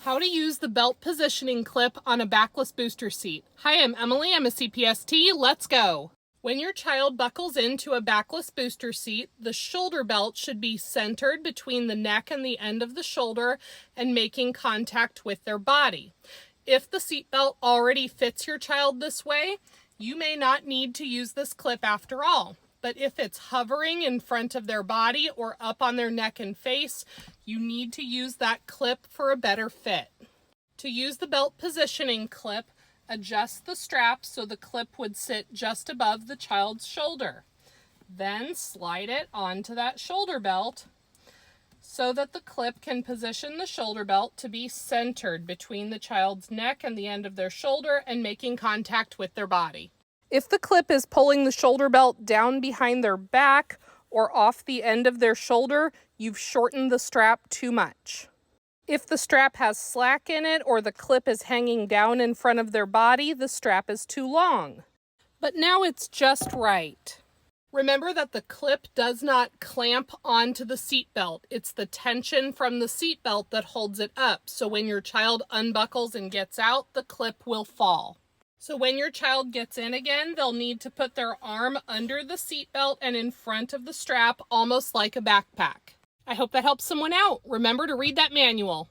How to use the belt positioning clip on a backless booster seat. Hi, I'm Emily. I'm a CPST. Let's go. When your child buckles into a backless booster seat, the shoulder belt should be centered between the neck and the end of the shoulder and making contact with their body. If the seat belt already fits your child this way, you may not need to use this clip after all. But if it's hovering in front of their body or up on their neck and face, you need to use that clip for a better fit. To use the belt positioning clip, adjust the strap so the clip would sit just above the child's shoulder. Then slide it onto that shoulder belt so that the clip can position the shoulder belt to be centered between the child's neck and the end of their shoulder and making contact with their body. If the clip is pulling the shoulder belt down behind their back or off the end of their shoulder, you've shortened the strap too much. If the strap has slack in it or the clip is hanging down in front of their body, the strap is too long. But now it's just right. Remember that the clip does not clamp onto the seat belt. It's the tension from the seat belt that holds it up. So when your child unbuckles and gets out, the clip will fall. So when your child gets in again, they'll need to put their arm under the seat belt and in front of the strap, almost like a backpack. I hope that helps someone out. Remember to read that manual.